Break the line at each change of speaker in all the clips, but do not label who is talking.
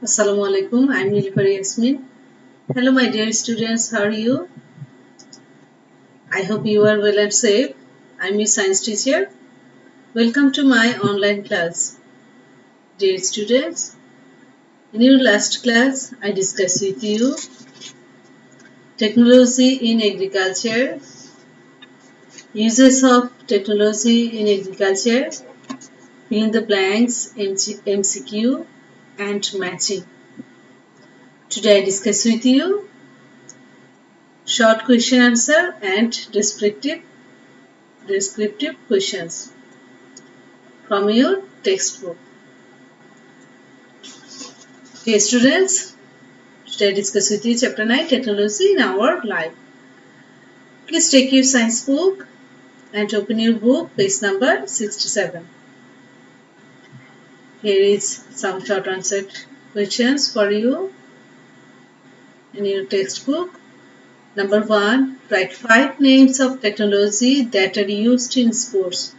Assalamu alaikum. I'm Nilpari Yasmin. Hello, my dear students. How are you? I hope you are well and safe. I'm your science teacher. Welcome to my online class. Dear students, in your last class, I discussed with you technology in agriculture, uses of technology in agriculture, fill in the blanks, MCQ, and matching. Today, I discuss with you short question answer and descriptive questions from your textbook. Dear students, today I discuss with you chapter 9 technology in our life. Please take your science book and open your book page number 67. Here is some short answered questions for you in your textbook. Number 1, write 5 names of technology that are used in sports.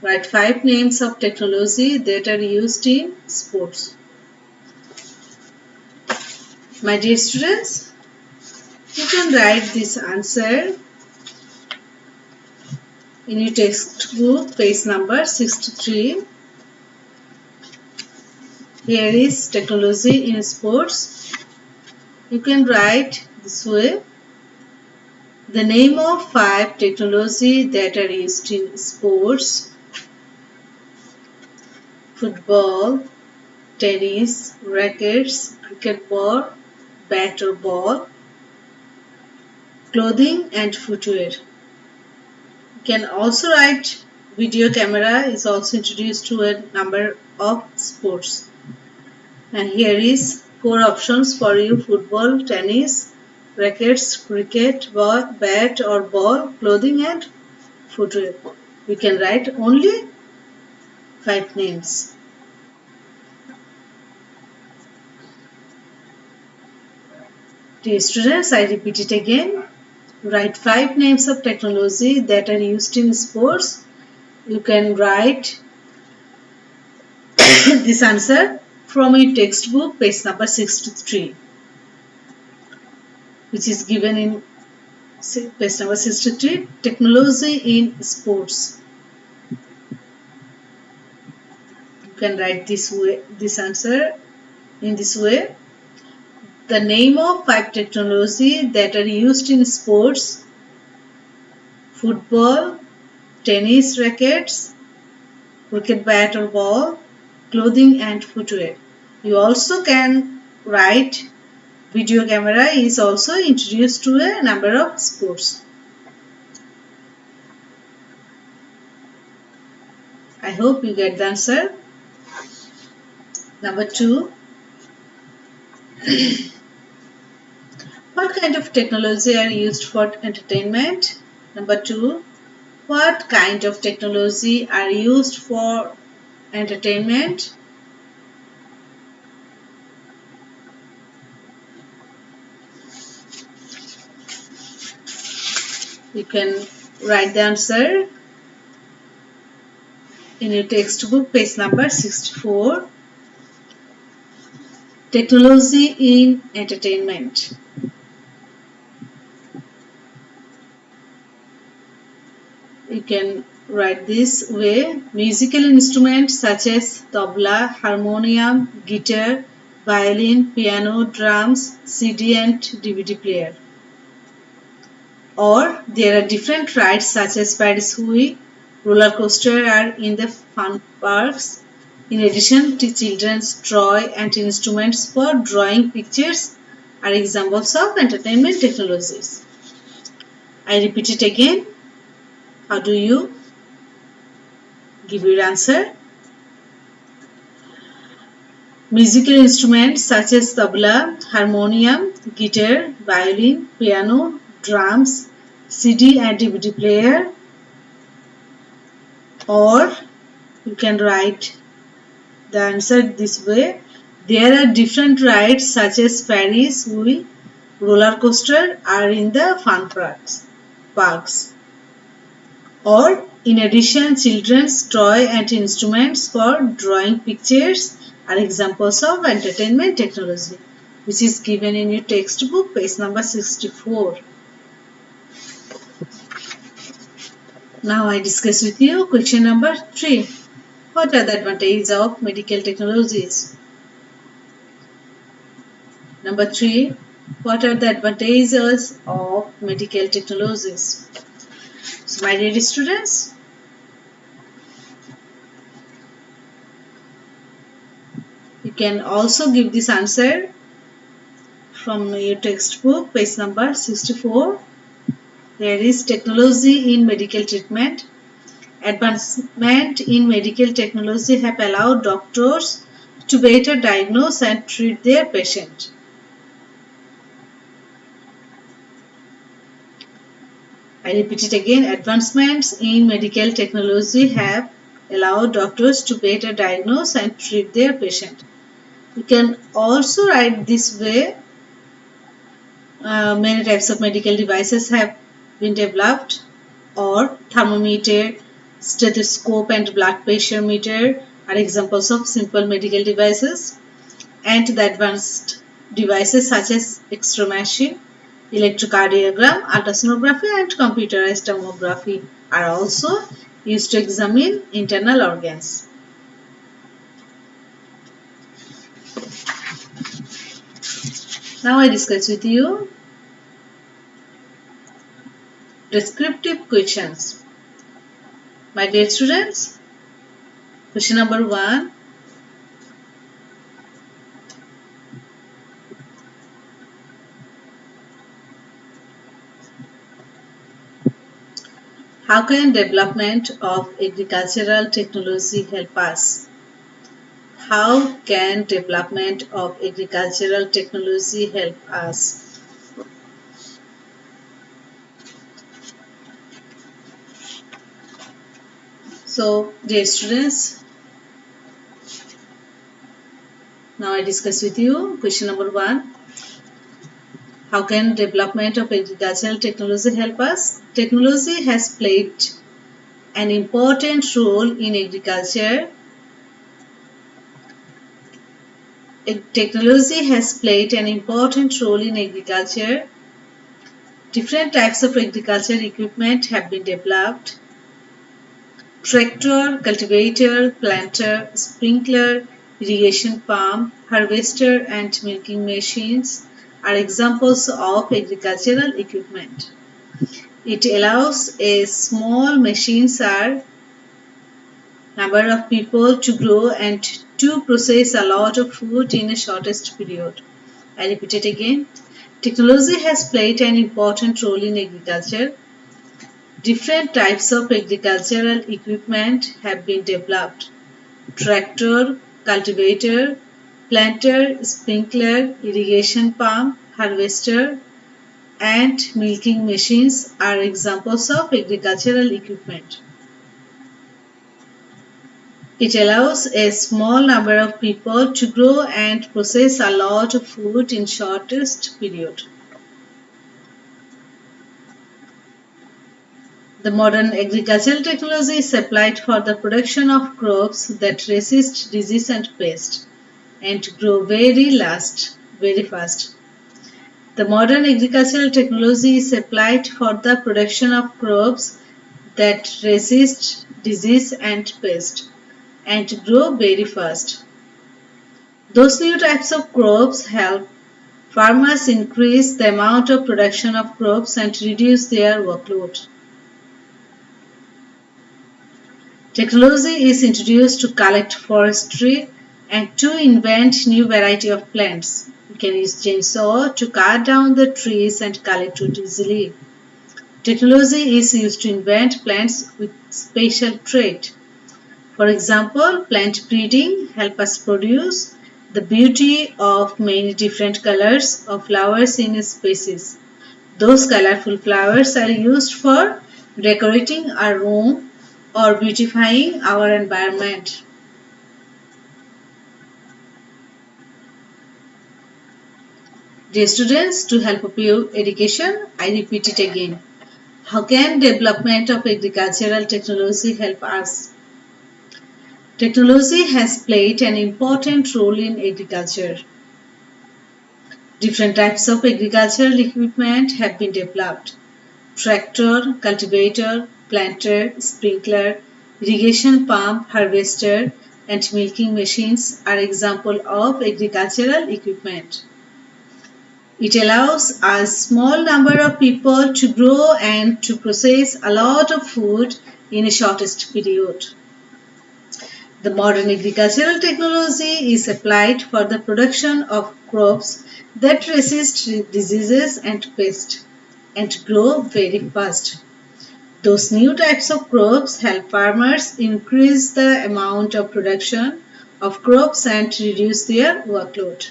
Write 5 names of technology that are used in sports. My dear students, you can write this answer in your textbook page number 63. Here is technology in sports. You can write this way. The name of 5 technology that are used in sports: football, tennis, rackets, cricket ball, bat or ball, clothing and footwear. You can also write video camera is also introduced to a number of sports. And here is 4 options for you: football, tennis, rackets, cricket, bat or ball, clothing and footwear. We can write only 5 names. Dear students, I repeat it again. Write 5 names of technology that are used in sports. You can write this answer from your textbook page number 63, which is given in page number 63, technology in sports. You can write this answer in this way. The name of 5 technology that are used in sports: football, tennis rackets, cricket bat or ball, clothing and footwear. You also can write video camera is also introduced to a number of sports. I hope you get the answer. Number 2. What kind of technology are used for entertainment? Number 2. What kind of technology are used for entertainment? You can write the answer in your textbook page number 64. Technology in entertainment. You can write this way: musical instruments such as tabla, harmonium, guitar, violin, piano, drums, CD and DVD player. Or there are different rides such as Ferris wheel, roller coaster are in the fun parks. In addition to children's toy and instruments for drawing pictures are examples of entertainment technologies. I repeat it again. How do you give your answer? Musical instruments such as tabla, harmonium, guitar, violin, piano, drums, CD and DVD player. Or you can write the answer this way: there are different rides such as Ferris wheel, roller coaster are in the fun parks. Or in addition, children's toy and instruments for drawing pictures are examples of entertainment technology, which is given in your textbook, page number 64. Now I discuss with you question number 3. What are the advantages of medical technologies? Number 3. What are the advantages of medical technologies? So my dear students, you can also give this answer from your textbook, page number 64. There is technology in medical treatment. Advancement in medical technology have allowed doctors to better diagnose and treat their patient. I repeat it again. Advancements in medical technology have allowed doctors to better diagnose and treat their patient. You can also write this way. Many types of medical devices have been developed, or thermometer, stethoscope and blood pressure meter are examples of simple medical devices, and the advanced devices such as X-ray machine, electrocardiogram, ultrasonography and computerized tomography are also used to examine internal organs. Now I discuss with you descriptive questions. My dear students, question number 1. How can development of agricultural technology help us? How can development of agricultural technology help us? So, dear students, now I discuss with you question number 1. How can development of agricultural technology help us? Technology has played an important role in agriculture. Technology has played an important role in agriculture. Different types of agricultural equipment have been developed. Tractor, cultivator, planter, sprinkler, irrigation pump, harvester and milking machines are examples of agricultural equipment. It allows a small machines are number of people to grow and to process a lot of food in a shortest period. I repeat it again. Technology has played an important role in agriculture. Different types of agricultural equipment have been developed. Tractor, cultivator, planter, sprinkler, irrigation pump, harvester, and milking machines are examples of agricultural equipment. It allows a small number of people to grow and process a lot of food in shortest period. The modern agricultural technology is applied for the production of crops that resist disease and pest and grow very fast. The modern agricultural technology is applied for the production of crops that resist disease and pest and grow very fast. Those new types of crops help farmers increase the amount of production of crops and reduce their workload. Technology is introduced to collect forestry and to invent new variety of plants. You can use chainsaw to cut down the trees and collect wood easily. Technology is used to invent plants with special trait. For example, plant breeding helps us produce the beauty of many different colors of flowers in a species. Those colorful flowers are used for decorating our room or beautifying our environment. Dear students, to help up your education, I repeat it again. How can development of agricultural technology help us? Technology has played an important role in agriculture. Different types of agricultural equipment have been developed. Tractor, cultivator, planter, sprinkler, irrigation pump, harvester, and milking machines are examples of agricultural equipment. It allows a small number of people to grow and to process a lot of food in a shortest period. The modern agricultural technology is applied for the production of crops that resist diseases and pests and grow very fast. Those new types of crops help farmers increase the amount of production of crops and reduce their workload.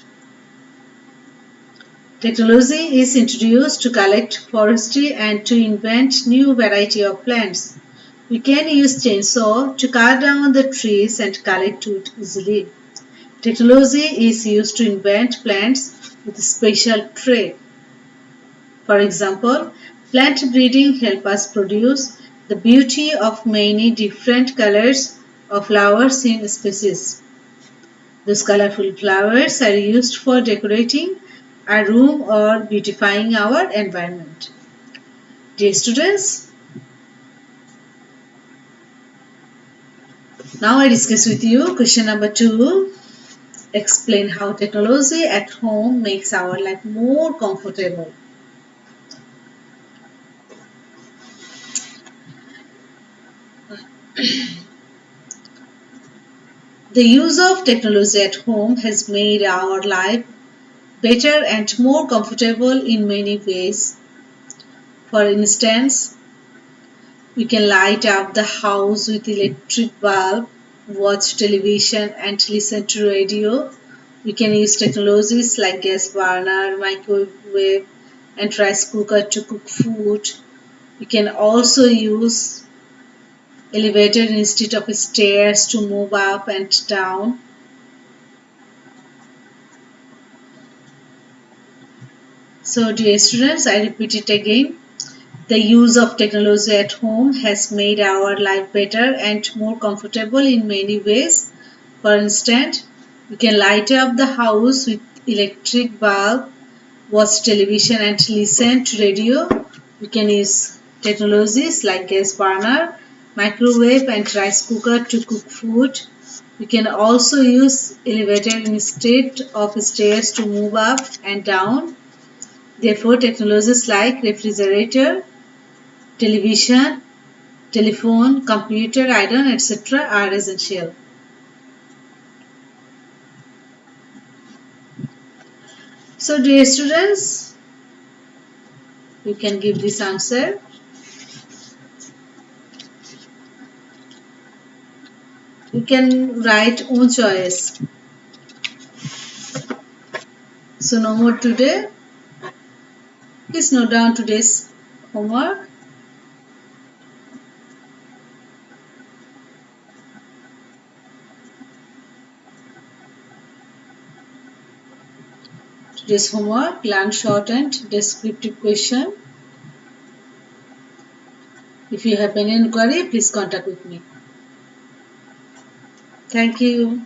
Technology is introduced to collect forestry and to invent new variety of plants. We can use chainsaw to cut down the trees and collect wood easily. Technology is used to invent plants with a special trait. For example, plant breeding helps us produce the beauty of many different colors of flowers in species. Those colorful flowers are used for decorating our room or beautifying our environment. Dear students, now I discuss with you question number 2. Explain how technology at home makes our life more comfortable. The use of technology at home has made our life better and more comfortable in many ways. For instance, we can light up the house with electric bulb, watch television and listen to radio. We can use technologies like gas burner, microwave and rice cooker to cook food. We can also use elevator instead of stairs to move up and down. So dear students, I repeat it again. The use of technology at home has made our life better and more comfortable in many ways. For instance, we can light up the house with electric bulb, watch television and listen to radio. We can use technologies like gas burner, microwave and rice cooker to cook food. We can also use elevator instead of stairs to move up and down. Therefore, technologies like refrigerator, television, telephone, computer, iron, etc. are essential. So, dear students, you can give this answer. You can write own choice. So, no more today. Please note down today's homework. Today's homework, learn short and descriptive question. If you have any inquiry, please contact with me. Thank you.